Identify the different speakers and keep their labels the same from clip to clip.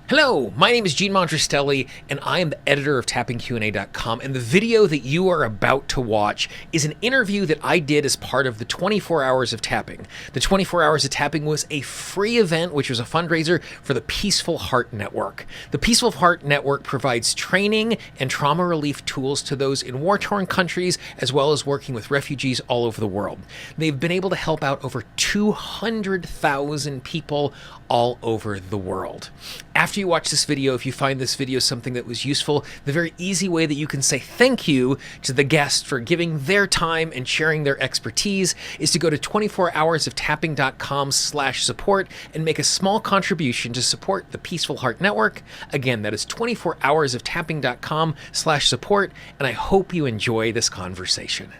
Speaker 1: Hello, my name is Gene Monterastelli, and I am the editor of TappingQA.com. And the video that you are about to watch is an interview that I did as part of the 24 Hours of Tapping. The 24 Hours of Tapping was a free event, which was a fundraiser for the Peaceful Heart Network. The Peaceful Heart Network provides training and trauma relief tools to those in war-torn countries, as well as working with refugees all over the world. They've been able to help out over 200,000 people all over the world. After you watch this video, if you find this video something that was useful, the very easy way that you can say thank you to the guest for giving their time and sharing their expertise is to go to 24hoursoftapping.com/support and make a small contribution to support the Peaceful Heart Network. Again, that is 24hoursoftapping.com/support, and I hope you enjoy this conversation.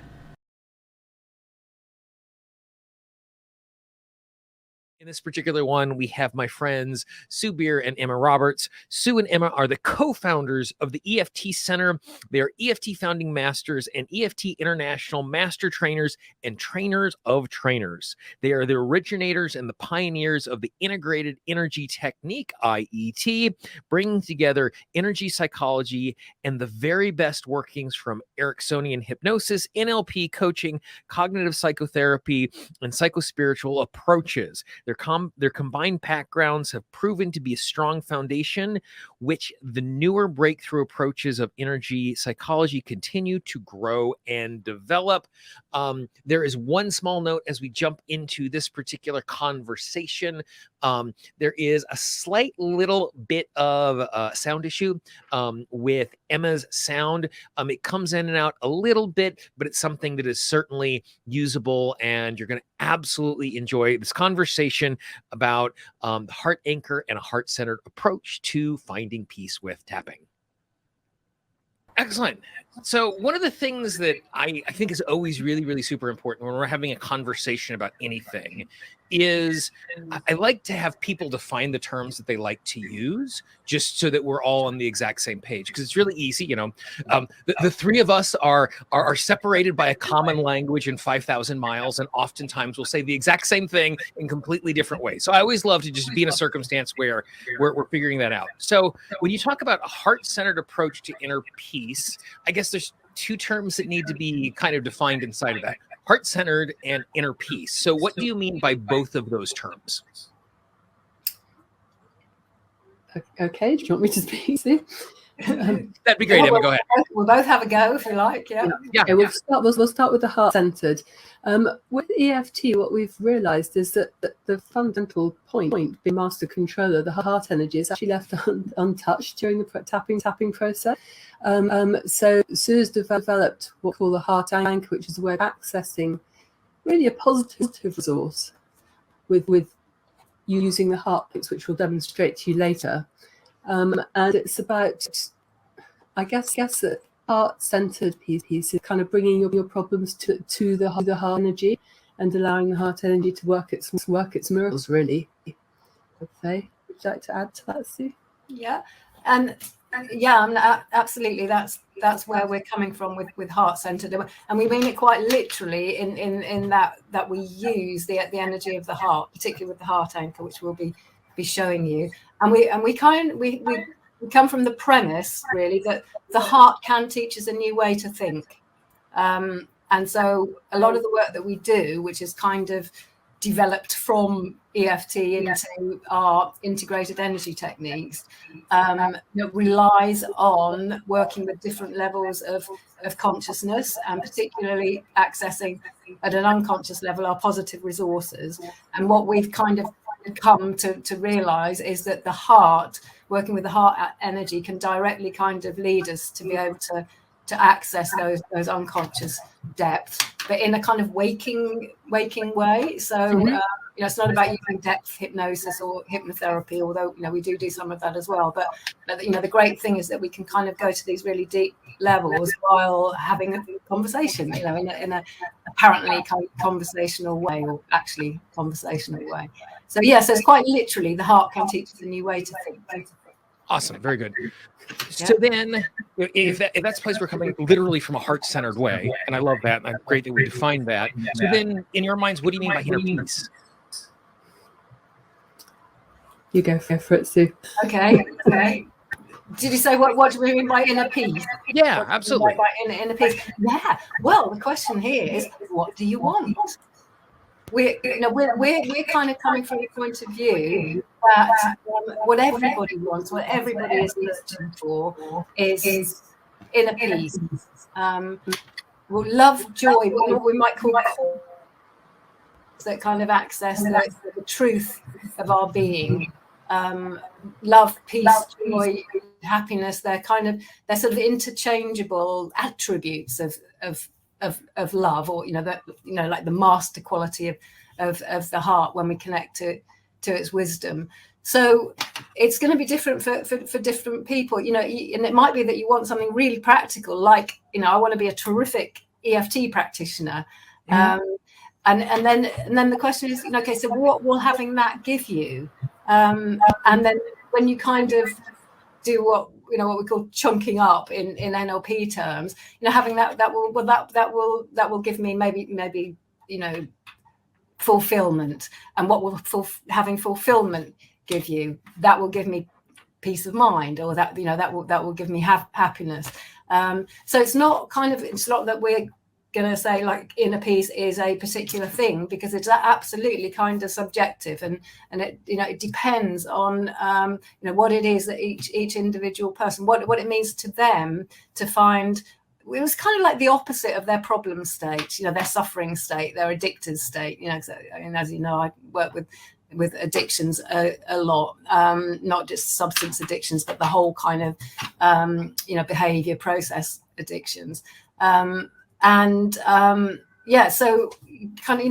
Speaker 1: In this particular one, we have my friends Sue Beer and Emma Roberts. Sue and Emma are the co-founders of the EFT Centre. They are EFT founding masters and EFT international master trainers and trainers of trainers. They are the originators and the pioneers of the integrated energy technique, IET, bringing together energy psychology and the very best workings from Ericksonian Hypnosis, NLP coaching, cognitive psychotherapy, and psychospiritual approaches. Their combined backgrounds have proven to be a strong foundation, which the newer breakthrough approaches of energy psychology continue to grow and develop. There is one small note as we jump into this particular conversation. There is a slight little bit of sound issue with Emma's sound. It comes in and out a little bit, but it's something that is certainly usable, and you're going to absolutely enjoy this conversation about the heart anchor and a heart-centered approach to finding peace with tapping. Excellent. So one of the things that I think is always really, really super important when we're having a conversation about anything is I like to have people define the terms that they like to use, just so that we're all on the exact same page, because it's really easy. The three of us are separated by a common language and 5,000 miles, and oftentimes we'll say the exact same thing in completely different ways. So I always love to just be in a circumstance where we're figuring that out. So when you talk about a heart-centered approach to inner peace, I guess there's two terms that need to be kind of defined inside of that: heart-centered and inner peace. So what do you mean by both of those terms?
Speaker 2: Okay, do you want me to speak?
Speaker 1: That'd be great, Emma. Go ahead.
Speaker 3: We'll both have a go if you like. Yeah.
Speaker 2: Okay, we'll start with the heart-centered. With EFT, what we've realised is that the fundamental point being master controller, the heart energy, is actually left untouched during the tapping process. So Sue's developed what we call the heart anchor, which is a way of accessing really a positive resource with using the heart picks, which we'll demonstrate to you later. And it's about, I guess that heart-centered piece is kind of bringing your problems to the heart energy and allowing the heart energy to work its miracles, really. I'd say. Would you like to add to that, Sue?
Speaker 3: Yeah, and yeah, absolutely. That's where we're coming from with heart-centered, and we mean it quite literally in that we use the energy of the heart, particularly with the heart anchor, which we'll be showing you. And we come from the premise really that the heart can teach us a new way to think. And so a lot of the work that we do, which is kind of developed from EFT into our integrated energy techniques, relies on working with different levels of consciousness, and particularly accessing at an unconscious level our positive resources. And what we've kind of come to realize is that the heart, working with the heart energy, can directly kind of lead us to be able to access those unconscious depths, but in a kind of waking way. So it's not about using depth hypnosis or hypnotherapy, although we do some of that as well. But the great thing is that we can kind of go to these really deep levels while having a conversation, in a apparently kind of conversational way, or actually conversational way. So so it's quite literally the heart can teach us a new way to think.
Speaker 1: Awesome. Very good. So then, if that's a place we're coming literally from a heart-centered way, and I love that, and I'm great that we defined that. So then, in your minds, what do you mean by inner peace?
Speaker 2: You go for it, Sue.
Speaker 3: Okay. Did you say what do we mean by inner peace?
Speaker 1: Yeah, absolutely.
Speaker 3: By inner peace. Yeah. Well, the question here is, what do you want? We're kind of coming from a point of view that what everybody wants, what everybody is looking for, is inner peace. Love, joy, what we might call that kind of access the truth of our being. Love, peace, joy, happiness, they're sort of interchangeable attributes of love, or like the master quality of the heart when we connect to its wisdom. So it's going to be different for different people, and it might be that you want something really practical, like I want to be a terrific EFT practitioner. And then the question is, okay, so what will having that give you? And then when you kind of do what we call chunking up in NLP terms, having that will give me maybe fulfillment. And what will having fulfillment give you? That will give me peace of mind, or that will give me happiness. So it's not that we're going to say like inner peace is a particular thing, because it's absolutely kind of subjective, and it it depends on what it is that each individual person, what it means to them to find. It was kind of like the opposite of their problem state, their suffering state, their addicted state. As you know, I work with addictions a lot, not just substance addictions, but the whole kind of behavior process addictions. So kind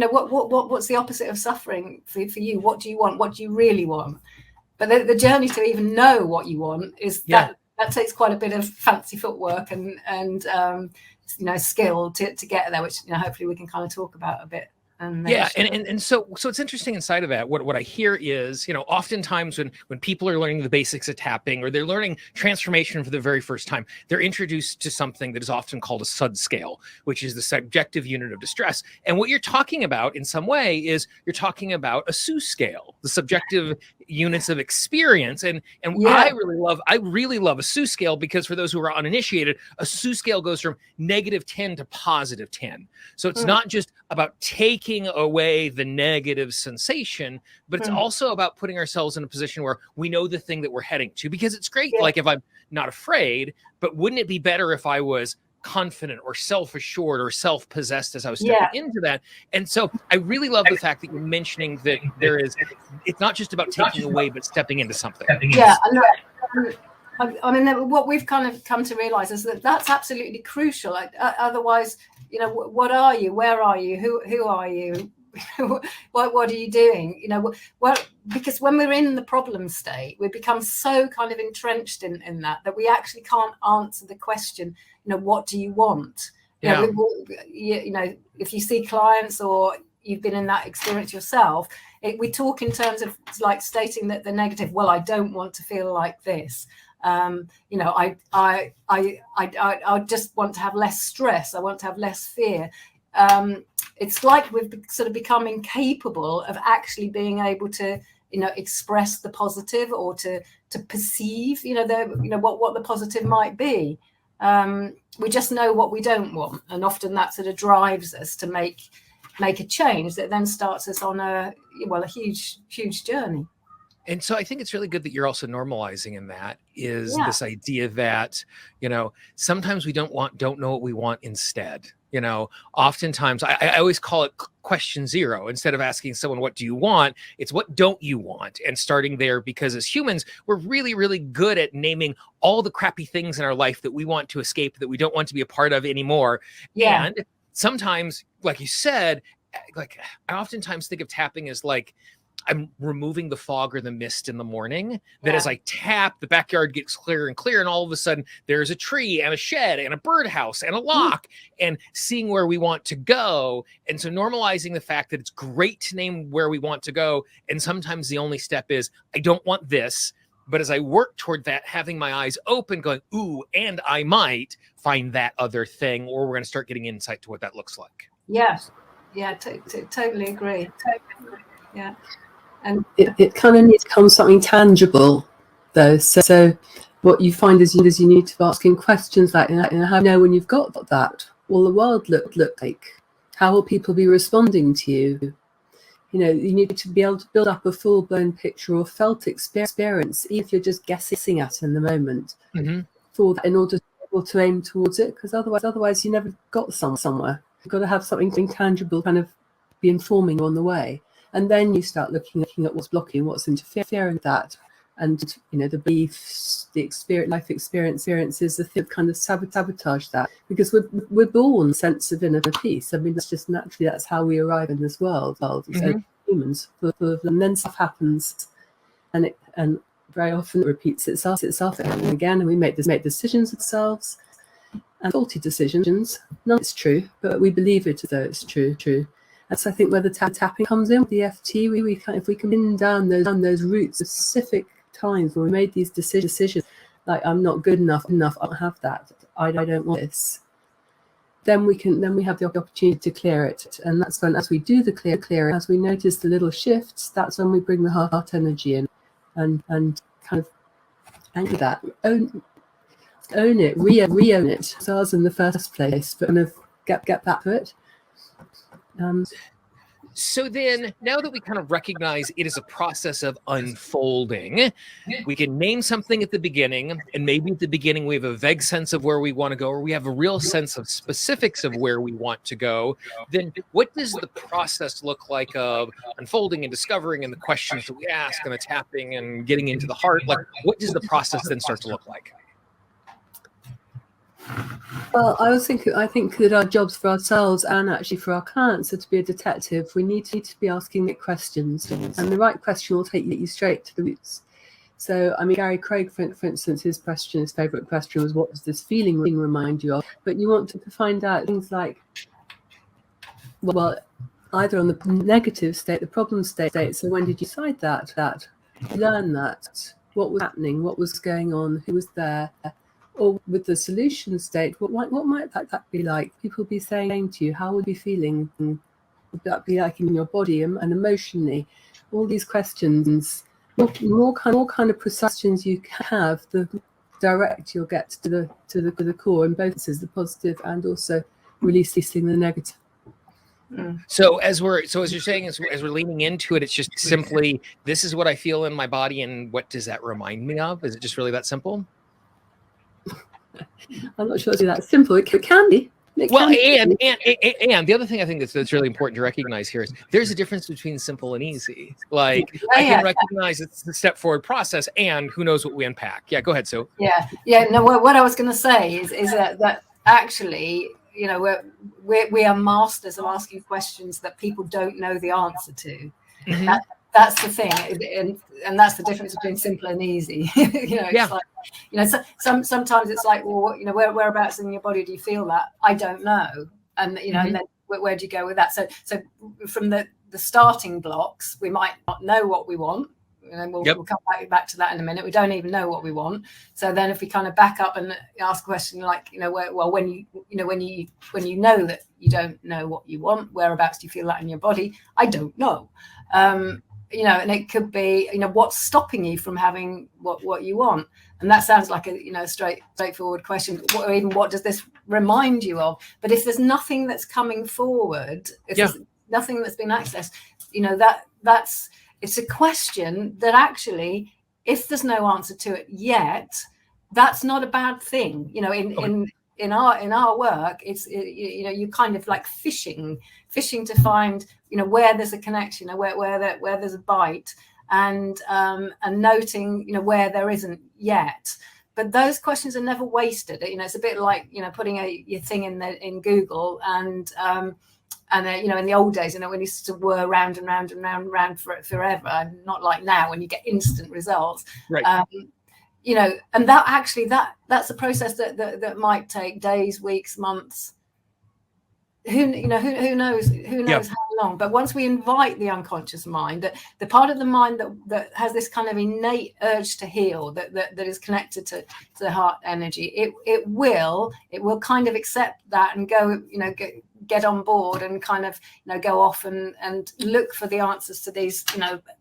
Speaker 3: of what's the opposite of suffering for you? What do you want? What do you really want? But the journey to even know what you want is that takes quite a bit of fancy footwork and skill to get there, which hopefully we can kind of talk about a bit.
Speaker 1: And so it's interesting inside of that. What I hear is, oftentimes when people are learning the basics of tapping, or they're learning transformation for the very first time, they're introduced to something that is often called a SUD scale, which is the subjective unit of distress. And what you're talking about in some way is you're talking about a SU scale, the subjective units of experience. And I really love a SU scale, because for those who are uninitiated, a SU scale goes from -10 to +10. So it's not just about taking away the negative sensation, but it's also about putting ourselves in a position where we know the thing that we're heading to, because it's great. Like if I'm not afraid, but wouldn't it be better if I was confident or self-assured or self-possessed as I was stepping into that? And so I really love the fact that you're mentioning that it's not just about taking away, but stepping into something.
Speaker 3: I mean, what we've kind of come to realize is that that's absolutely crucial. Otherwise, what are you? Where are you? Who are you? What are you doing? Because when we're in the problem state, we become so kind of entrenched in that we actually can't answer the question, what do you want? If you see clients or you've been in that experience yourself, we talk in terms of like stating that the negative, well, I don't want to feel like this. I just want to have less stress. I want to have less fear. It's like we've sort of become incapable of actually being able to, express the positive, or to perceive, what the positive might be. We just know what we don't want, and often that sort of drives us to make a change that then starts us on a huge journey.
Speaker 1: And so I think it's really good that you're also normalizing in that is this idea that, sometimes we don't know what we want instead. Oftentimes I always call it question zero. Instead of asking someone, what do you want? It's what don't you want? And starting there, because as humans, we're really, really good at naming all the crappy things in our life that we want to escape, that we don't want to be a part of anymore. Yeah. And sometimes, like you said, like I oftentimes think of tapping as like, I'm removing the fog or the mist in the morning. That as I tap, the backyard gets clearer and clearer. And all of a sudden there's a tree and a shed and a birdhouse and a lock, and seeing where we want to go. And so normalizing the fact that it's great to name where we want to go. And sometimes the only step is, I don't want this. But as I work toward that, having my eyes open, going, ooh, and I might find that other thing, or we're going to start getting insight to what that looks like.
Speaker 3: Yes. Yeah, totally agree. Yeah.
Speaker 2: And it kind of needs to become something tangible, though. So what you find is you need to be asking questions like, how do you know when you've got that? Will the world look like? How will people be responding to you? You know, you need to be able to build up a full-blown picture or felt experience, even if you're just guessing at in the moment, for that, in order to be able to aim towards it. Because otherwise you never got somewhere. You've got to have something tangible kind of be informing you on the way. And then you start looking at what's blocking, what's interfering with that. And, you know, the beliefs, the life experiences, the thing that kind of sabotage that. Because we're born sense of inner peace. I mean, that's just naturally, that's how we arrive in this world. So humans, and then stuff happens, and very often it repeats itself again and again, and we make decisions ourselves, and faulty decisions. None of it's true, but we believe it as though it's true. And so I think where the tapping comes in with the EFT, if we can pin down those roots of specific times when we made these decisions, like I'm not good enough, I don't have that, I don't want this, then we have the opportunity to clear it. And that's when, as we do the clearing, as we notice the little shifts, that's when we bring the heart energy in and kind of anchor that, own it, re-own it. So I was in the first place, but kind of get back to it.
Speaker 1: So then, now that we kind of recognize it is a process of unfolding, we can name something at the beginning, and maybe at the beginning we have a vague sense of where we want to go, or we have a real sense of specifics of where we want to go. Then what does the process look like of unfolding and discovering, and the questions that we ask, and the tapping and getting into the heart? Like, what does the process then start to look like?
Speaker 2: Well, I think that our jobs for ourselves and actually for our clients are to be a detective. We need to be asking it questions, and the right question will take you straight to the roots. So, I mean, Gary Craig, for instance, his favorite question was, what does this feeling remind you of? But you want to find out things like, well, either on the negative state, the problem state. So when did you decide that? Learn that. What was happening? What was going on? Who was there? Or with the solution state, what might that be like? People be saying to you, how would you be feeling? Would that be like in your body and emotionally? All these questions, more kind of precise questions you have, the direct you'll get to the core in both cases, the positive and also releasing the negative.
Speaker 1: So as you're saying, as we're leaning into it, it's just simply, this is what I feel in my body, and what does that remind me of? Is it just really that simple?
Speaker 2: I'm not sure it's that simple. It can be. And
Speaker 1: the other thing I think that's really important to recognize here is there's a difference between simple and easy. Like, I can recognize it's the step forward process, and who knows what we unpack. Yeah, go ahead, Sue.
Speaker 3: No, what I was going to say is that actually, you know, we are masters of asking questions that people don't know the answer to. That's the thing, and that's the difference between simple and easy. It's like, sometimes it's like, well, whereabouts in your body do you feel that? I don't know, and and then where do you go with that? So from the starting blocks, we might not know what we want, and we'll come back to that in a minute. We don't even know what we want. So then, if we kind of back up and ask a question like, when you know that you don't know what you want, whereabouts do you feel that in your body? I don't know. And it could be, what's stopping you from having what you want? And that sounds like a, straightforward question. Or even, what does this remind you of? But if there's nothing that's coming forward, if there's nothing that's been accessed, it's a question that actually, if there's no answer to it yet, that's not a bad thing. In our work, it's you kind of like fishing to find where there's a connection, where there's a bite, and noting where there isn't yet. But those questions are never wasted. It's a bit like putting your thing in Google, and in the old days, when you used to whir round and round and round and round forever, and not like now when you get instant results.
Speaker 1: Right.
Speaker 3: And that actually that's a process that might take days, weeks, months. Who knows how long? But once we invite the unconscious mind, the part of the mind that has this kind of innate urge to heal, that is connected to the heart energy, it will kind of accept that and get on board and kind of, go off and look for the answers to these,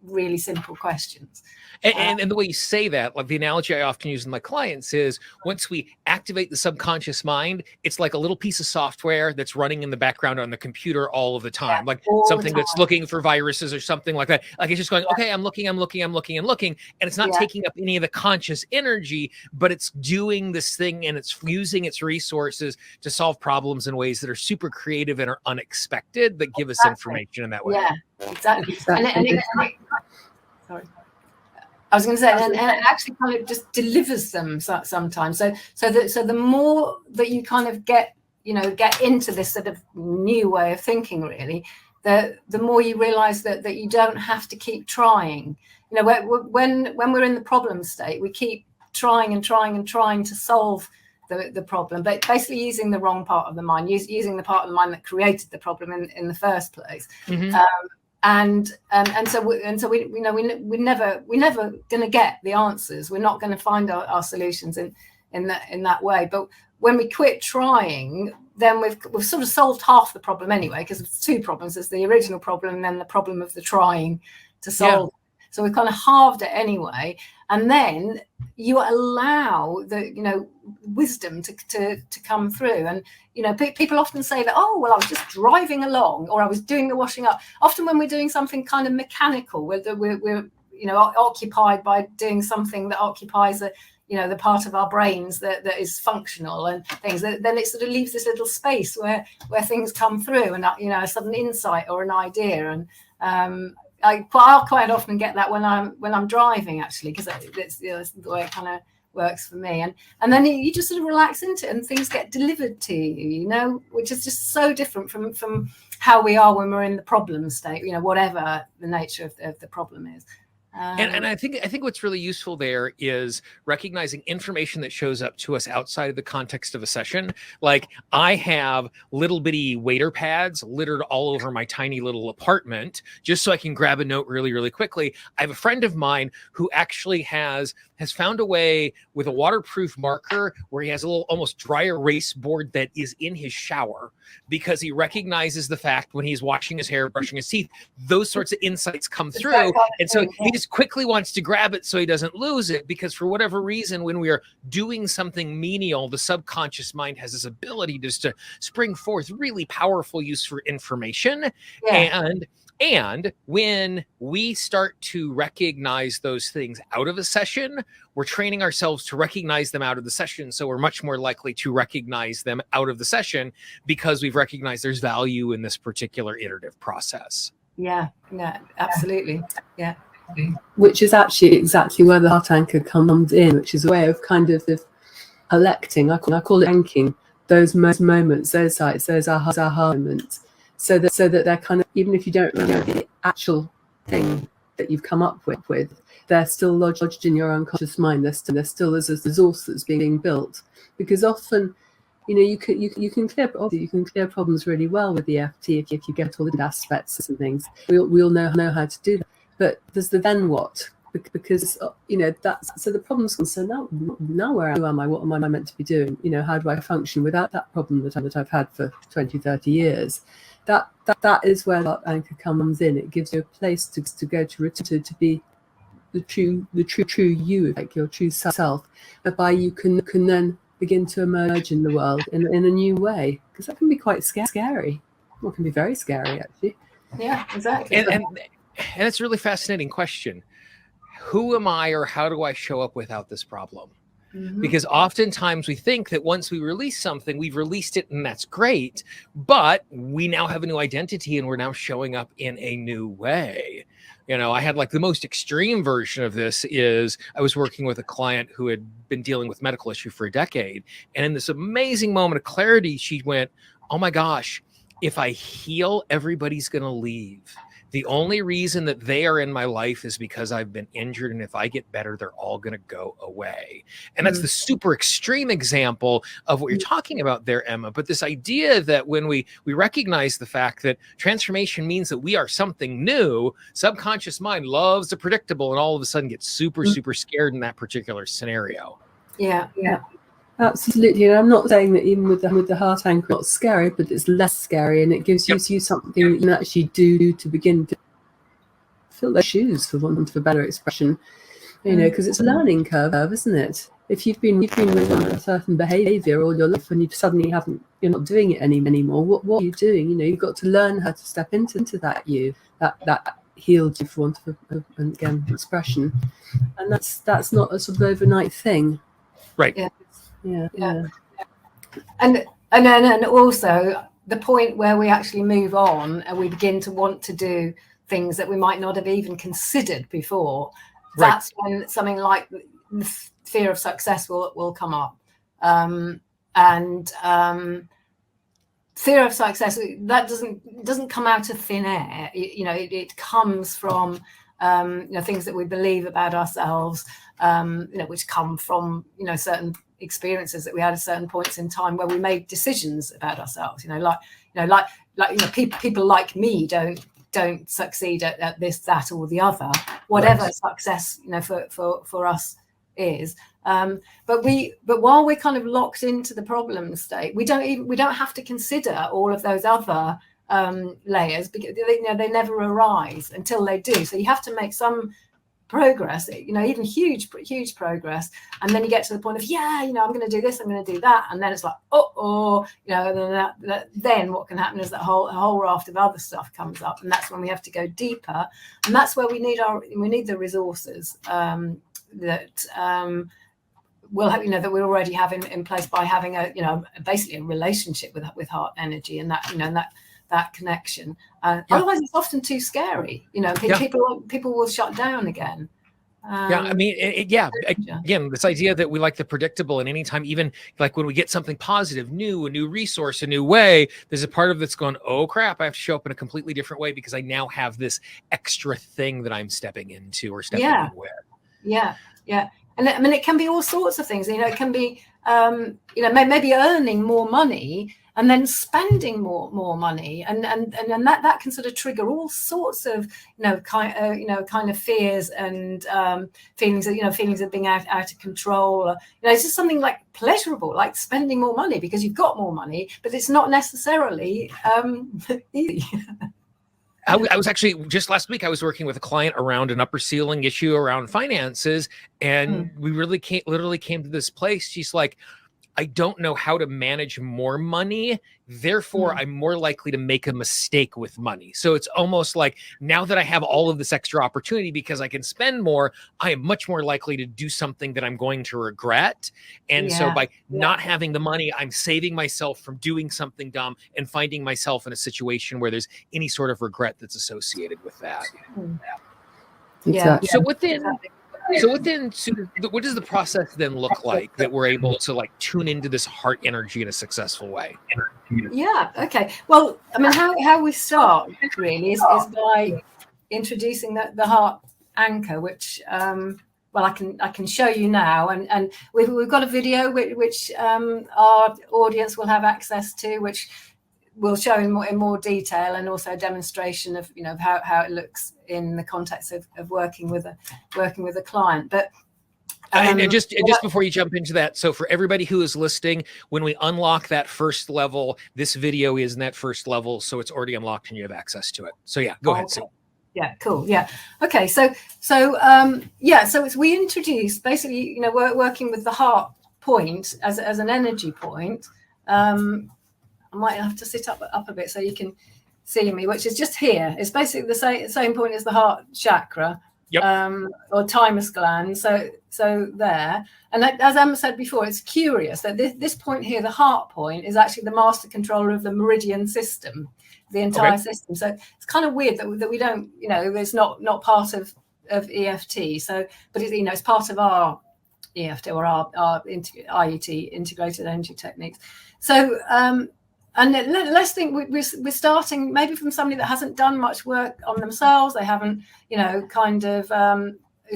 Speaker 3: really simple questions.
Speaker 1: And the way you say that, like the analogy I often use with my clients is, once we activate the subconscious mind, it's like a little piece of software that's running in the background on the computer all of the time, like something that's looking for viruses or something like that. Like it's just going, okay, I'm looking, and it's not taking up any of the conscious energy, but it's doing this thing, and it's using its resources to solve problems in ways that are super creative and are unexpected, that give us information in that way.
Speaker 3: Yeah, exactly. Sorry. I was going to say, and it actually kind of just delivers them sometimes. So the more that you kind of get into this sort of new way of thinking, really, the more you realize that you don't have to keep trying. When we're in the problem state, we keep trying to solve the problem, but basically using the wrong part of the mind, using the part of the mind that created the problem in the first place. Mm-hmm. And so we're never going to get the answers. We're not going to find our solutions in that way. But when we quit trying, then we've sort of solved half the problem anyway, because it's two problems. There's the original problem and then the problem of the trying to solve. Yeah. So we've kind of halved it anyway. And then you allow the wisdom to come through. And people often say that, oh, well, I was just driving along, or I was doing the washing up. Often when we're doing something kind of mechanical, whether we're occupied by doing something that occupies the part of our brains that is functional and things, then it sort of leaves this little space where things come through, and a sudden insight or an idea. And I'll quite often get that when I'm driving, actually, because it's the way it kind of works for me. And then you just sort of relax into it, and things get delivered to you, which is just so different from how we are when we're in the problem state, whatever the nature of the problem is.
Speaker 1: And I think what's really useful there is recognizing information that shows up to us outside of the context of a session. Like, I have little bitty waiter pads littered all over my tiny little apartment just so I can grab a note really, really quickly. I have a friend of mine who actually has found a way with a waterproof marker where he has a little almost dry erase board that is in his shower, because he recognizes the fact when he's washing his hair, brushing his teeth, those sorts of insights come through. And so he just quickly wants to grab it so he doesn't lose it, because for whatever reason, when we are doing something menial, the subconscious mind has this ability just to spring forth really powerful use for information. Yeah. And when we start to recognize those things out of a session, we're training ourselves to recognize them out of the session. So we're much more likely to recognize them out of the session, because we've recognized there's value in this particular iterative process.
Speaker 3: Yeah, absolutely. Yeah.
Speaker 2: Which is actually exactly where the heart anchor comes in, which is a way of kind of collecting. I call it anchoring those moments, those sites, those aha moments. So that they're kind of, even if you don't know the actual thing that you've come up with, they're still lodged in your unconscious mind. They're still as a resource that's being built. Because often, you can clear problems really well with EFT if you get all the aspects and things. We all know how to do that. But there's the then what, because that's so the problem's gone. So now who am I? What am I meant to be doing? How do I function without that problem that I've had for 20, 30 years? That is where that anchor comes in. It gives you a place to go to return to be the true you, like your true self, whereby you can then begin to emerge in the world in a new way, because that can be quite scary. Well, it can be very scary, actually.
Speaker 3: Yeah, exactly.
Speaker 1: And it's a really fascinating question. Who am I, or how do I show up without this problem? Mm-hmm. Because oftentimes we think that once we release something, we've released it and that's great, but we now have a new identity and we're now showing up in a new way. I had like the most extreme version of this is I was working with a client who had been dealing with medical issue for a decade. And in this amazing moment of clarity, she went, oh my gosh, if I heal, everybody's going to leave. The only reason that they are in my life is because I've been injured. And if I get better, they're all going to go away. And that's the super extreme example of what you're talking about there, Emma. But this idea that when we recognize the fact that transformation means that we are something new, subconscious mind loves the predictable and all of a sudden gets super, super scared in that particular scenario.
Speaker 3: Yeah.
Speaker 2: Absolutely, and I'm not saying that even with the heart anchor, it's not scary, but it's less scary, and it gives you something that you can actually do to begin to fill those shoes, for want of a better expression. You know, because it's a learning curve, isn't it? If you've been with a certain behaviour all your life, and you suddenly you're not doing it anymore. What are you doing? You know, you've got to learn how to step into that that healed you, for want of again expression, and that's not a sort of overnight thing.
Speaker 1: Right.
Speaker 2: Yeah.
Speaker 3: And also the point where we actually move on and we begin to want to do things that we might not have even considered before.
Speaker 1: Right.
Speaker 3: That's when something like the fear of success will come up. Fear of success, that doesn't come out of thin air. It comes from things that we believe about ourselves, which come from certain experiences that we had at certain points in time where we made decisions about ourselves. People like me don't succeed at this, that, or the other, whatever success for us is. But while we're kind of locked into the problem state, we don't have to consider all of those other layers, because they never arise until they do. So you have to make some progress, even huge progress, and then you get to the point of I'm going to do this, I'm going to do that, and then it's like then what can happen is that a whole raft of other stuff comes up, and that's when we have to go deeper, and that's where we need the resources that we'll have, that we already have in place by having basically a relationship with heart energy, and that connection. Otherwise, it's often too scary. People will shut down again.
Speaker 1: I mean, again, this idea that we like the predictable, and anytime, even like when we get something positive, a new resource, a new way, there's a part of that's going, oh crap, I have to show up in a completely different way because I now have this extra thing that I'm stepping into or stepping in with. Yeah.
Speaker 3: And I mean, it can be all sorts of things. It can be, maybe earning more money and then spending more money, and that can sort of trigger all sorts of kind of fears and feelings of being out of control. It's just something like pleasurable, like spending more money because you've got more money, but it's not necessarily easy.
Speaker 1: I was actually, just last week, I was working with a client around an upper ceiling issue around finances, and we literally came to this place. She's like, I don't know how to manage more money. Therefore, I'm more likely to make a mistake with money. So it's almost like, now that I have all of this extra opportunity because I can spend more, I am much more likely to do something that I'm going to regret. And so by not having the money, I'm saving myself from doing something dumb and finding myself in a situation where there's any sort of regret that's associated with that.
Speaker 2: Exactly.
Speaker 1: So within, what does the process then look like that we're able to like tune into this heart energy in a successful way?
Speaker 3: Yeah. Okay. Well, I mean, how we start really is by introducing the heart anchor, which I can show you now, and we've got a video which our audience will have access to, which we'll show in more detail, and also a demonstration of how it looks in the context of working with a client. But
Speaker 1: and just before you jump into that, so for everybody who is listening, when we unlock that first level, this video is in that first level, so it's already unlocked and you have access to it. So go ahead, Sue.
Speaker 3: Yeah, cool. Yeah. Okay. So it's, we introduce basically, working with the heart point as an energy point. I might have to sit up a bit so you can see me, which is just here. It's basically the same point as the heart chakra, or thymus gland. So there. And as Emma said before, it's curious that this point here, the heart point, is actually the master controller of the meridian system, the entire system. So it's kind of weird that we don't, it's not part of EFT. So, but it's part of our EFT, or our IET, integrated energy techniques. So, and let's think we're starting maybe from somebody that hasn't done much work on themselves. They haven't,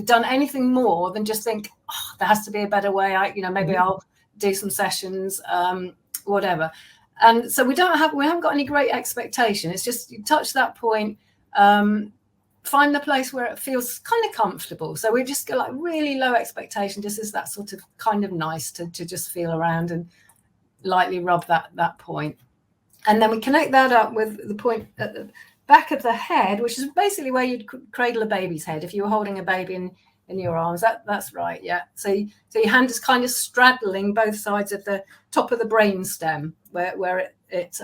Speaker 3: done anything more than just think, there has to be a better way. Maybe I'll do some sessions, whatever. And so we haven't got any great expectation. It's just you touch that point, find the place where it feels kind of comfortable. So we just go like really low expectation, just as that sort of kind of nice to just feel around and lightly rub that point. And then we connect that up with the point at the back of the head, which is basically where you'd cradle a baby's head if you were holding a baby in your arms. That's right, yeah. So your hand is kind of straddling both sides of the top of the brain stem, where it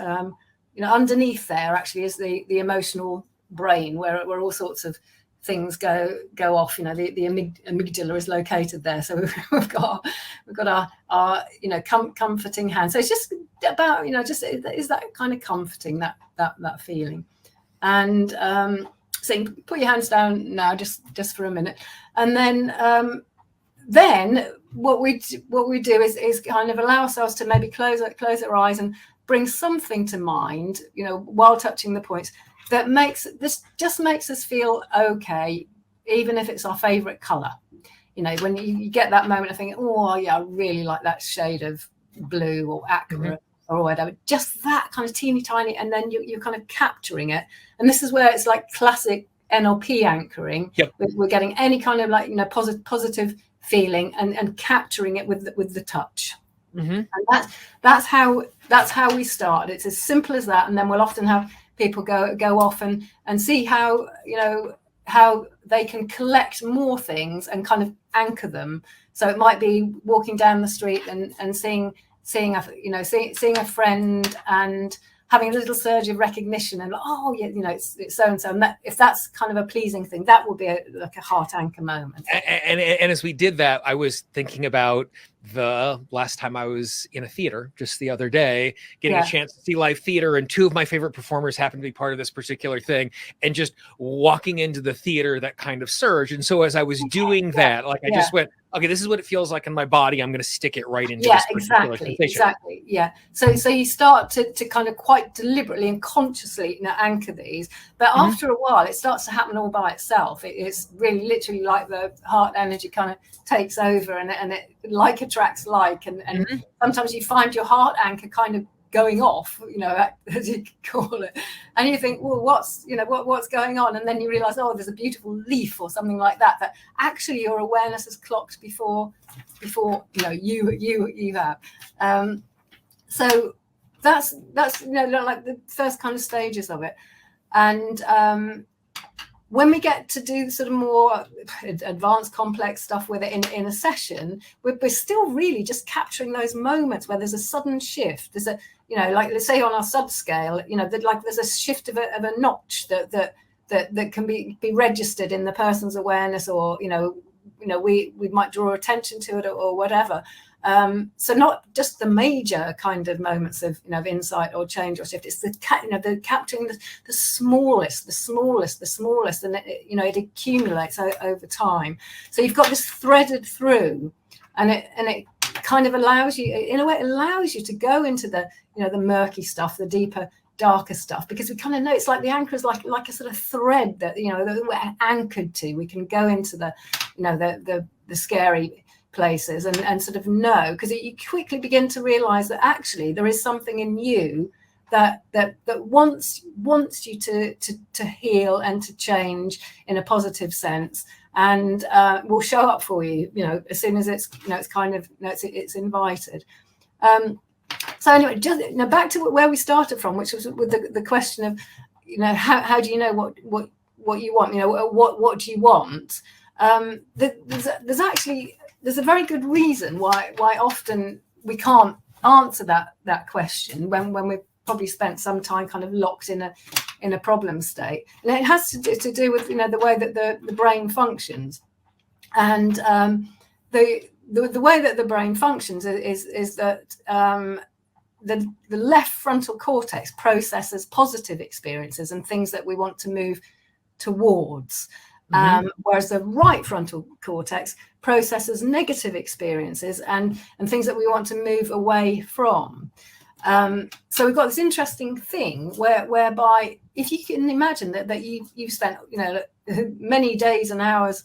Speaker 3: underneath there actually is the emotional brain, where all sorts of things go off. The amygdala is located there, so we've got our comforting hand. So it's just about just is that kind of comforting, that feeling. And so you can put your hands down now, just for a minute, and then what we do is kind of allow ourselves to maybe close our eyes and bring something to mind, while touching the points that makes us feel okay, even if it's our favorite color. When you get that moment of thinking, oh yeah, I really like that shade of blue or aqua or whatever, just that kind of teeny tiny, and then you're kind of capturing it. And this is where it's like classic NLP anchoring.
Speaker 1: Yep.
Speaker 3: We're getting any kind of positive feeling and capturing it with the touch. And that's how we start. It's as simple as that. And then we'll often have people go off and see how they can collect more things and kind of anchor them. So it might be walking down the street and seeing a friend and having a little surge of recognition and it's so and so. And if that's kind of a pleasing thing, that will be like a heart anchor moment.
Speaker 1: And as we did that, I was thinking about the last time I was in a theater just the other day, getting a chance to see live theater, and two of my favorite performers happened to be part of this particular thing, and just walking into the theater, that kind of surge. And so as I was doing that, I just went, okay, this is what it feels like in my body. I'm going to stick it right into this particular sensation.
Speaker 3: Exactly. Yeah. So you start to kind of quite deliberately and consciously anchor these, but after a while, it starts to happen all by itself. It's really literally like the heart energy kind of takes over, and it like attracts like, and sometimes you find your heart anchor kind of going off, as you call it, and you think, well, what's going on? And then you realize, oh, there's a beautiful leaf or something like that actually your awareness has clocked before you have. So that's like the first kind of stages of it. And when we get to do sort of more advanced, complex stuff with it in a session, we're still really just capturing those moments where there's a sudden shift. There's a, like let's say on our subscale, there's a shift of a notch that can be registered in the person's awareness, or we might draw attention to it or whatever. So not just the major kind of moments of insight or change or shift. It's the capturing the smallest, and it accumulates over time. So you've got this threaded through, and it kind of allows you, in a way, it allows you to go into the the murky stuff, the deeper, darker stuff, because we kind of know it's like the anchor is like a sort of thread that that we're anchored to. We can go into the the scary places and sort of know, because you quickly begin to realize that actually there is something in you that wants you to heal and to change in a positive sense, and will show up for you as soon as it's it's kind of it's invited. So anyway, just back to where we started from, which was with the question of how do you know what you want, what do you want. There's a very good reason why often we can't answer that question when we've probably spent some time kind of locked in a problem state, and it has to do with the way that the brain functions. And the way that the brain functions is that the left frontal cortex processes positive experiences and things that we want to move towards. Whereas the right frontal cortex processes negative experiences and things that we want to move away from. So we've got this interesting thing whereby, if you can imagine that you've spent many days and hours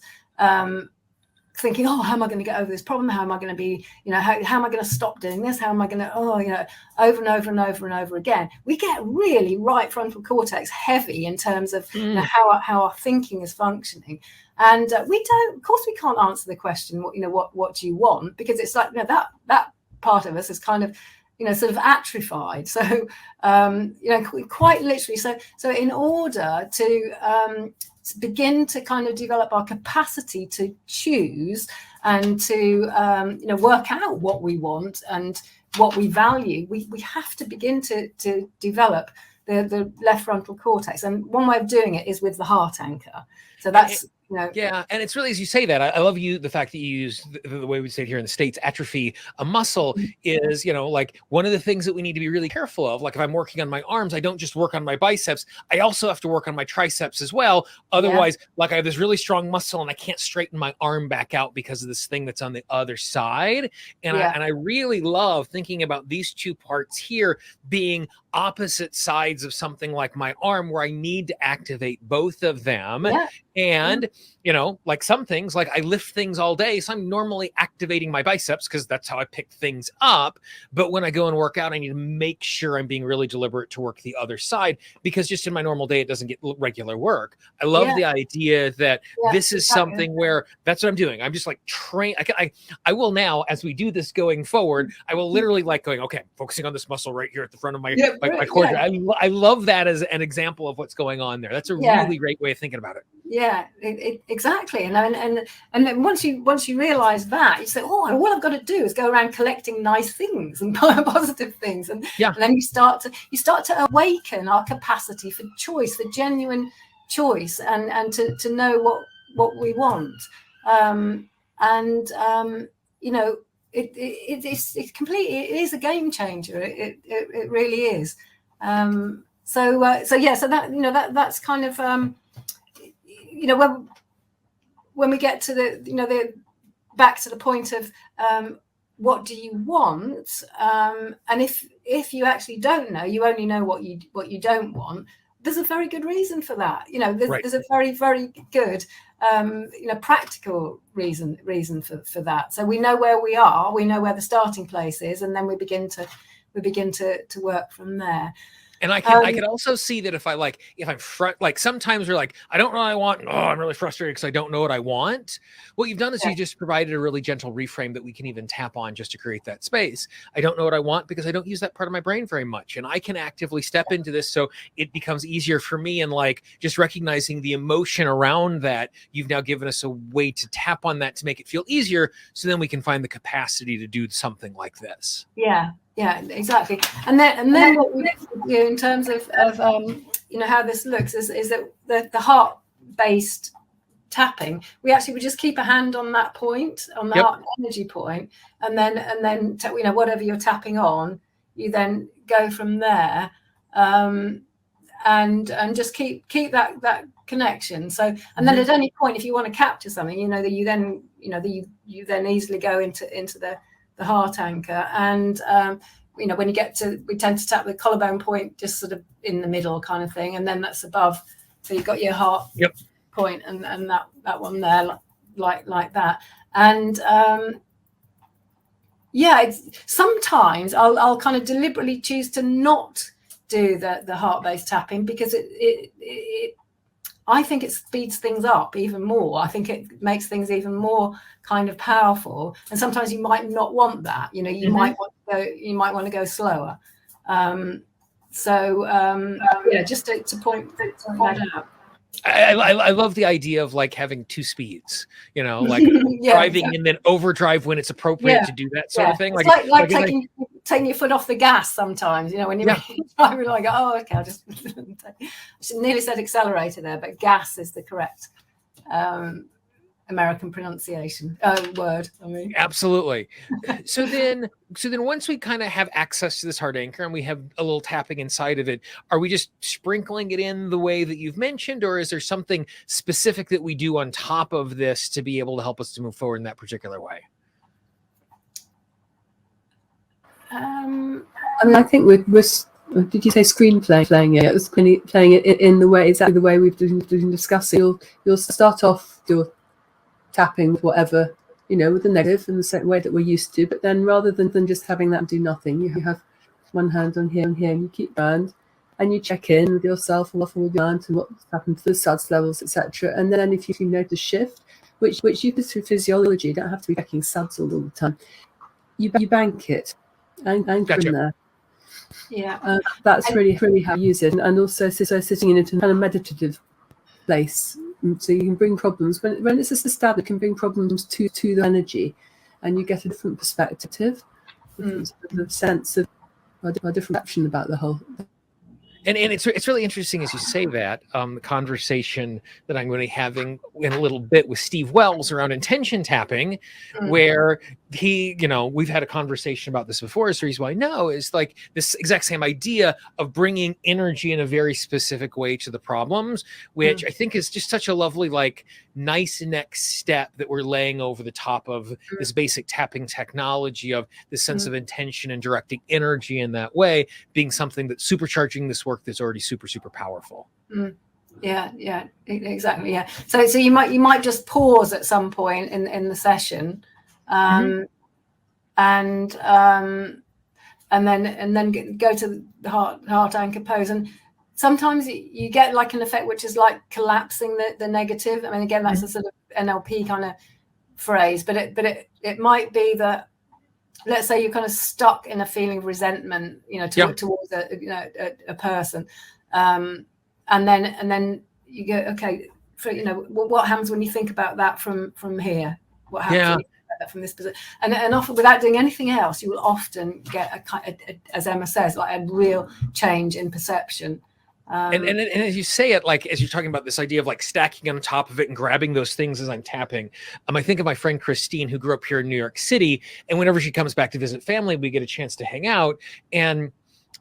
Speaker 3: thinking, oh, how am I going to get over this problem? How am I going to be, you know, how am I going to stop doing this? How am I going to, oh, you know, over and over and over and over again? We get really right frontal cortex heavy in terms of you know, how our thinking is functioning. And we don't, of course, we can't answer the question, you know, what do you want? Because it's like, you know, that part of us is kind of, you know, sort of atrophied. So, you know, quite literally. So in order to begin to kind of develop our capacity to choose and to, you know, work out what we want and what we value, we have to begin to develop the left frontal cortex. And one way of doing it is with the heart anchor. So that's, you know,
Speaker 1: yeah, and it's really, as you say that, I love the fact that you use the way we say it here in the States, atrophy. A muscle is, you know, like one of the things that we need to be really careful of. Like if I'm working on my arms, I don't just work on my biceps. I also have to work on my triceps as well. Otherwise, like I have this really strong muscle and I can't straighten my arm back out because of this thing that's on the other side. And I really love thinking about these two parts here being opposite sides of something like my arm, where I need to activate both of them. And you know, like some things, like I lift things all day, so I'm normally activating my biceps because that's how I pick things up. But when I go and work out, I need to make sure I'm being really deliberate to work the other side, because just in my normal day, it doesn't get regular work. I love the idea that this is something where that's what I'm doing. I'm just like I will now, as we do this going forward, I will literally like going, okay, focusing on this muscle right here at the front of my my core. I love that as an example of what's going on there. That's a really great way of thinking about it.
Speaker 3: Yeah, exactly. And then once you realize that, you say, oh, all I've got to do is go around collecting nice things and positive things, and then you start to awaken our capacity for choice, for genuine choice, and to know what we want. You know, it's completely, it is a game changer. It really is. So that, you know, that's kind of you know, when we get to the, you know, the back to the point of what do you want, and if you actually don't know, you only know what you don't want, there's a very good reason for that. You know, there's a very, very good you know, practical reason for that. So we know where we are, we know where the starting place is, and then we begin to work from there.
Speaker 1: And I can also see that if I'm like sometimes we're like, I don't know what I want. Oh, I'm really frustrated because I don't know what I want. What you've done is you just provided a really gentle reframe that we can even tap on just to create that space. I don't know what I want because I don't use that part of my brain very much. And I can actively step into this so it becomes easier for me. And like just recognizing the emotion around that, you've now given us a way to tap on that to make it feel easier. So then we can find the capacity to do something like this.
Speaker 3: Yeah, exactly. And then what we do in terms of you know, how this looks is that the heart-based tapping, we actually would just keep a hand on that point, on the heart energy point, and then you know, whatever you're tapping on, you then go from there, and just keep that connection. So, and then at any point, if you want to capture something, you know, that you then, you know, that you then easily go into the heart anchor. And you know, when you get to, we tend to tap the collarbone point just sort of in the middle kind of thing, and then that's above, so you've got your heart point and that one there, like that. And it's sometimes I'll kind of deliberately choose to not do the heart-based tapping, because it I think it speeds things up even more. I think it makes things even more kind of powerful. And sometimes you might not want that. You know, you might want to go slower. Just to point that out.
Speaker 1: I love the idea of like having two speeds, you know, like driving and then overdrive when it's appropriate to do that sort of thing.
Speaker 3: It's like taking your foot off the gas sometimes, you know, when you're driving, like, oh, okay, I nearly said accelerator there, but gas is the correct American pronunciation word. I mean,
Speaker 1: absolutely. So then once we kind of have access to this heart anchor and we have a little tapping inside of it, are we just sprinkling it in the way that you've mentioned, or is there something specific that we do on top of this to be able to help us to move forward in that particular way?
Speaker 2: I mean, I think we're did you say playing it? It was playing it in the way, exactly the way we've been discussing. You'll start off your tapping with whatever with the negative in the same way that we're used to. But then rather than just having that do nothing, you have one hand on here and here, and you keep around and you check in with yourself and what and what's happened to the SUDS levels, etc. And then if you notice shift, which you do through physiology, you don't have to be checking SUDS all the time. You bank it, anchor
Speaker 1: Gotcha.
Speaker 2: in there.
Speaker 3: Yeah,
Speaker 2: that's really how you use it, and also sitting in a kind of meditative place, so you can bring problems when it's established. You can bring problems to the energy, and you get a different perspective, a sense of a different perception about the whole.
Speaker 1: And it's really interesting as you say that, the conversation that I'm going to be having in a little bit with Steve Wells around intention tapping, where he, we've had a conversation about this before. So he's why no, is like this exact same idea of bringing energy in a very specific way to the problems, which I think is just such a lovely, like, nice next step that we're laying over the top of this basic tapping technology of this sense of intention and directing energy in that way being something that's supercharging this work that's already super powerful.
Speaker 3: Yeah, exactly. Yeah. So you might just pause at some point in the session, and then go to the heart anchor pose. And sometimes you get like an effect which is like collapsing the negative. I mean, again, that's a sort of NLP kind of phrase, but it might be that, let's say you're kind of stuck in a feeling of resentment, towards a person, and then you go, okay, what happens when you think about that from here? What happens when you think about that from this position? And often, without doing anything else, you will often get as Emma says, like a real change in perception.
Speaker 1: And as you say it, like, as you're talking about this idea of like stacking on top of it and grabbing those things as I'm tapping, I think of my friend Christine, who grew up here in New York City. And whenever she comes back to visit family, we get a chance to hang out. And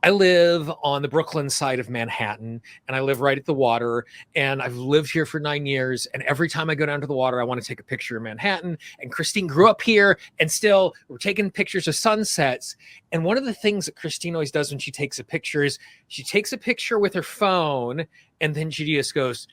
Speaker 1: I live on the Brooklyn side of Manhattan, and I live right at the water, and I've lived here for 9 years. And every time I go down to the water, I want to take a picture of Manhattan. And Christine grew up here, and still we're taking pictures of sunsets. And one of the things that Christine always does when she takes a picture is she takes a picture with her phone, and then she just goes,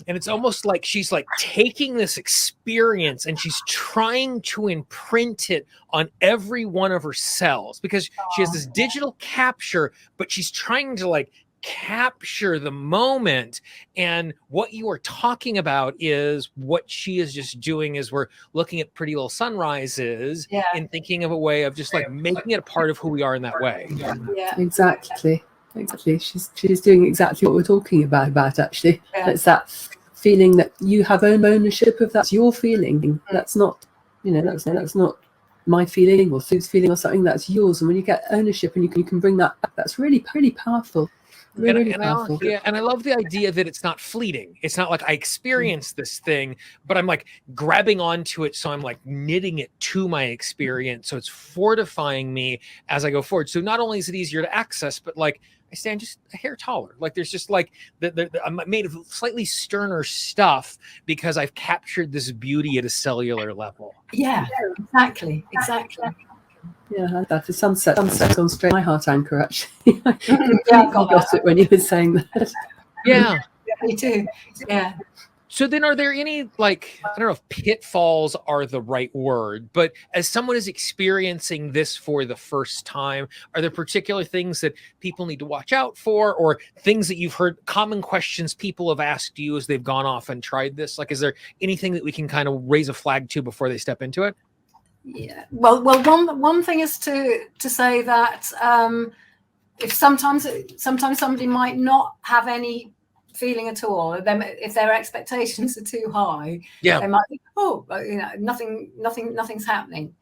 Speaker 1: and it's almost like she's like taking this experience and she's trying to imprint it on every one of her cells, because she has this digital capture, but she's trying to like capture the moment. And what you are talking about is what she is just doing is we're looking at pretty little sunrises and thinking of a way of just like making it a part of who we are in that way.
Speaker 2: Yeah, exactly. She's doing exactly what we're talking about actually. It's that feeling that you have ownership of. That's your feeling. That's not that's not my feeling or Sue's feeling or something. That's yours. And when you get ownership and you can bring that back, that's really powerful. Really powerful.
Speaker 1: And I love the idea that it's not fleeting. It's not like I experienced this thing, but I'm like grabbing onto it. So I'm like knitting it to my experience. So it's fortifying me as I go forward. So not only is it easier to access, but like I stand just a hair taller. Like there's just like I'm made of slightly sterner stuff because I've captured this beauty at a cellular level.
Speaker 3: Yeah, exactly.
Speaker 2: Yeah, that's a sunset on straight my heart anchor actually. I got it when you were saying that.
Speaker 1: Yeah,
Speaker 3: me too. Yeah.
Speaker 1: So then are there any, like, I don't know if pitfalls are the right word, but as someone is experiencing this for the first time, are there particular things that people need to watch out for, or things that you've heard, common questions people have asked you as they've gone off and tried this? Like, is there anything that we can kind of raise a flag to before they step into it?
Speaker 3: Yeah. Well, one thing is to say that if sometimes somebody might not have any feeling at all. If their expectations are too high, they might think, nothing's happening.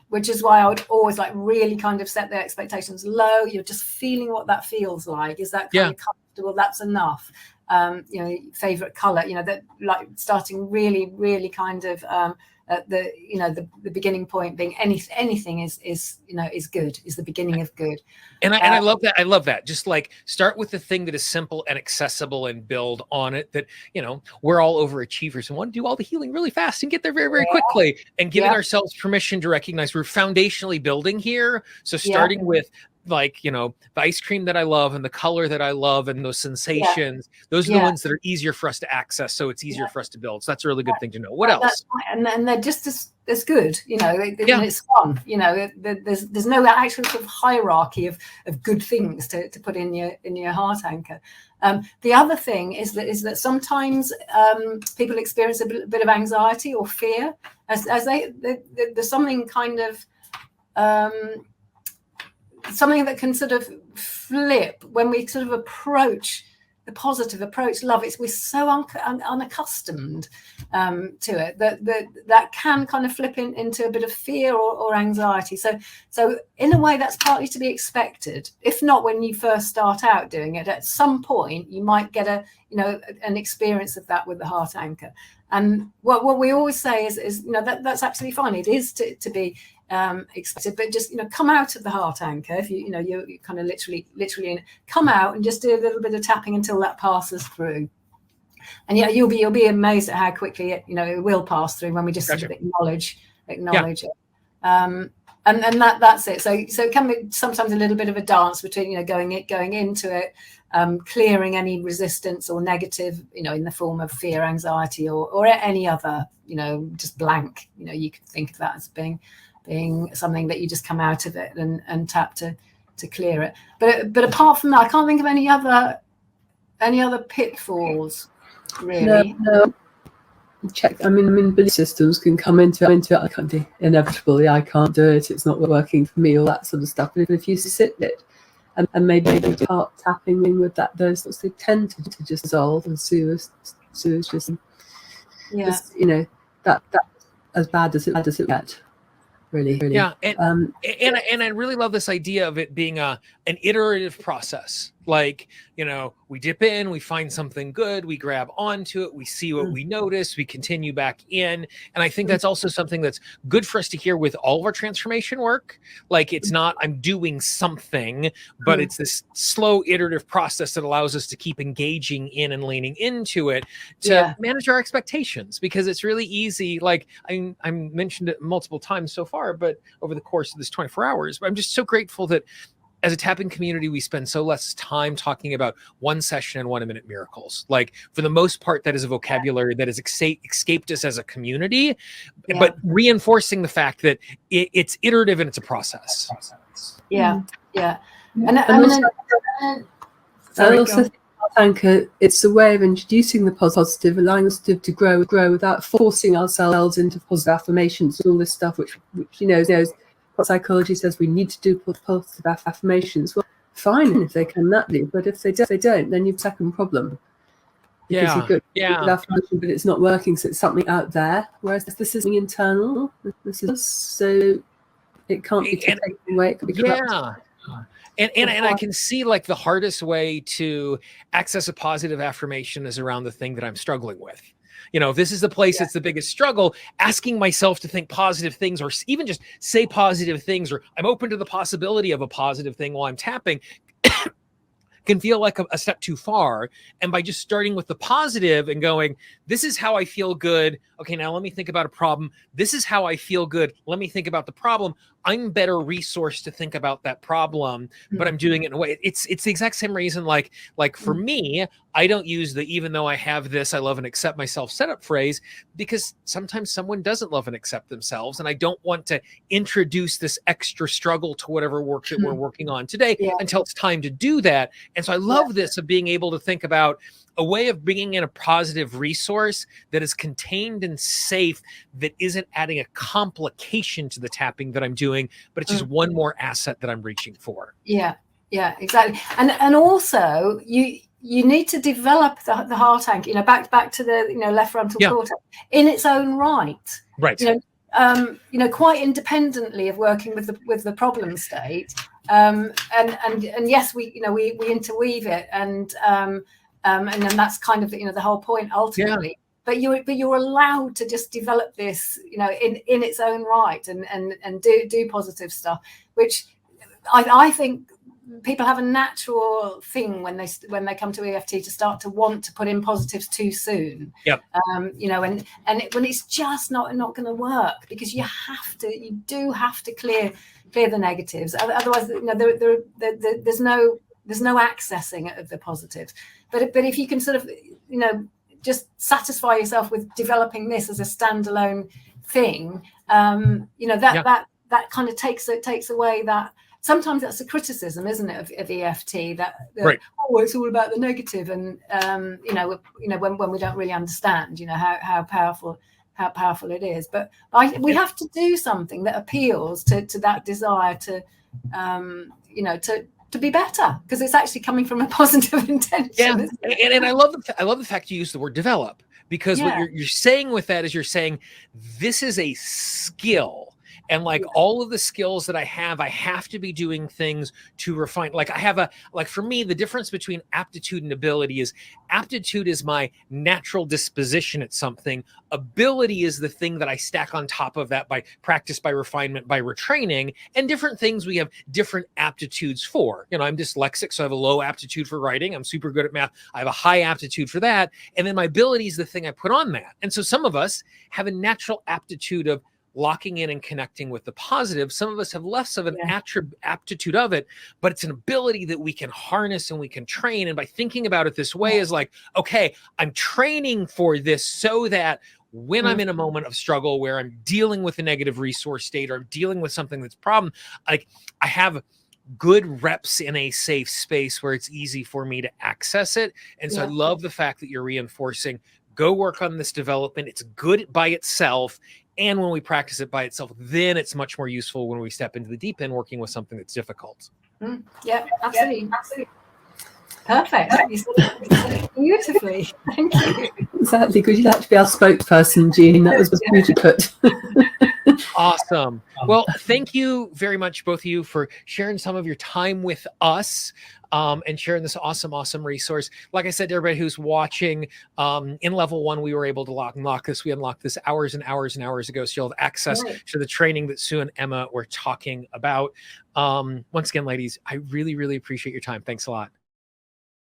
Speaker 3: Which is why I would always like really kind of set their expectations low. You're just feeling what that feels like. Is that kind of comfortable? That's enough. Favorite color. That like starting really, really kind of at the beginning point being anything is good, is the beginning of good.
Speaker 1: And I love that. I love that. Just like start with the thing that is simple and accessible and build on it. That, we're all overachievers and want to do all the healing really fast and get there very, very quickly, and giving ourselves permission to recognize we're foundationally building here. So starting with like, the ice cream that I love and the color that I love and those sensations, those are the ones that are easier for us to access. So it's easier for us to build. So that's a really good thing to know. What else?
Speaker 3: And they're just as good, it's fun, there's no actual sort of hierarchy of good things to put in your heart anchor. The other thing is that sometimes people experience a bit of anxiety or fear as there's something kind of something that can sort of flip when we sort of approach the positive, approach love. We're so unaccustomed to it that can kind of flip into a bit of fear or anxiety. So in a way, that's partly to be expected. If not when you first start out doing it, at some point you might get an experience of that with the heart anchor. And what we always say is that's absolutely fine. It is to be expected, but just come out of the heart anchor. If you're kind of literally in it, come out and just do a little bit of tapping until that passes through. And you'll be amazed at how quickly it will pass through when we just sort of acknowledge it. And that's it. So it can be sometimes a little bit of a dance between going into it, clearing any resistance or negative in the form of fear, anxiety, or any other just blank. You could think of that as being something that you just come out of it and tap to clear it. But apart from that, I can't think of any other pitfalls really.
Speaker 2: No. Check. I mean, belief systems can come into it. I can't do inevitably. I can't do it. It's not working for me. All that sort of stuff. But if you sit it and maybe start tapping in with those thoughts, they tend to just dissolve. And Sue is just that as bad as it gets. Really.
Speaker 1: Yeah, and I really love this idea of it being an iterative process. Like, we dip in, we find something good, we grab onto it, we see what we notice, we continue back in. And I think that's also something that's good for us to hear with all of our transformation work. Like, it's not I'm doing something, but it's this slow iterative process that allows us to keep engaging in and leaning into it to manage our expectations, because it's really easy. Like I mentioned it multiple times so far, but over the course of this 24 hours, but I'm just so grateful that as a tapping community, we spend so less time talking about 1 session and 1 minute miracles. Like, for the most part, that is a vocabulary that has escaped us as a community, but reinforcing the fact that it's iterative and it's a process.
Speaker 3: Yeah.
Speaker 2: And I also think anchor, it's a way of introducing the positive, allowing us to grow without forcing ourselves into positive affirmations and all this stuff, which what psychology says we need to do positive affirmations. Well, fine if they can naturally, but if they don't, then you've a second problem. Because you've got affirmation, but it's not working, so it's something out there. Whereas this is something internal. So it can't be taken away. It can be corrupted.
Speaker 1: And I can see, like, the hardest way to access a positive affirmation is around the thing that I'm struggling with. If this is the place that's the biggest struggle, asking myself to think positive things, or even just say positive things, or I'm open to the possibility of a positive thing while I'm tapping, can feel like a step too far. And by just starting with the positive and going, this is how I feel good. Okay, now let me think about a problem. This is how I feel good. Let me think about the problem. I'm better resourced to think about that problem, but I'm doing it in a way. It's the exact same reason, like for me, I don't use the even though I have this, I love and accept myself setup phrase, because sometimes someone doesn't love and accept themselves. And I don't want to introduce this extra struggle to whatever work that we're working on today until it's time to do that. And so I love this of being able to think about a way of bringing in a positive resource that is contained and safe, that isn't adding a complication to the tapping that I'm doing, but it's just one more asset that I'm reaching for.
Speaker 3: Yeah, exactly. And also you need to develop the heart anchor, back to the left frontal cortex in its own right.
Speaker 1: Right.
Speaker 3: Quite independently of working with the problem state. And yes, we interweave it, and then that's kind of the whole point ultimately. But you're allowed to just develop this in its own right and do positive stuff, which I think people have a natural thing when they come to EFT to start to want to put in positives too soon.
Speaker 1: Yep.
Speaker 3: You know, when it's just not going to work, because you do have to clear the negatives. Otherwise, you know, there's no accessing of the positives. But if you can sort of, you know, just satisfy yourself with developing this as a standalone thing, you know, that kind of takes away that. Sometimes that's a criticism, isn't it, of EFT, that
Speaker 1: right.
Speaker 3: Oh, it's all about the negative, and you know, when we don't really understand, you know, how powerful it is. But we have to do something that appeals to that desire to, you know, to be better, because it's actually coming from a positive intention.
Speaker 1: Yeah, and I love the fact you use the word develop, because what you're saying with that is you're saying this is a skill. And like all of the skills that I have to be doing things to refine. Like for me, the difference between aptitude and ability is aptitude is my natural disposition at something. Ability is the thing that I stack on top of that by practice, by refinement, by retraining, and different things we have different aptitudes for. You know, I'm dyslexic, so I have a low aptitude for writing. I'm super good at math. I have a high aptitude for that. And then my ability is the thing I put on that. And so some of us have a natural aptitude of locking in and connecting with the positive. Some of us have less of an aptitude of it, but it's an ability that we can harness and we can train. And by thinking about it this way is like, okay, I'm training for this so that when I'm in a moment of struggle where I'm dealing with a negative resource state, or I'm dealing with something that's a problem, like I have good reps in a safe space where it's easy for me to access it. And so I love the fact that you're reinforcing, go work on this development. It's good by itself. And when we practice it by itself, then it's much more useful when we step into the deep end working with something that's difficult.
Speaker 3: Yeah, absolutely. Perfect. You said it beautifully. Thank you.
Speaker 2: Exactly. Could you like to be our spokesperson, Jean? That was beautifully put.
Speaker 1: Awesome. Well, thank you very much, both of you, for sharing some of your time with us. And sharing this awesome resource. Like I said to everybody who's watching, in level 1, we were able to unlock this. We unlocked this hours and hours and hours ago. So you'll have access to the training that Sue and Emma were talking about. Once again, ladies, I really appreciate your time. Thanks a lot.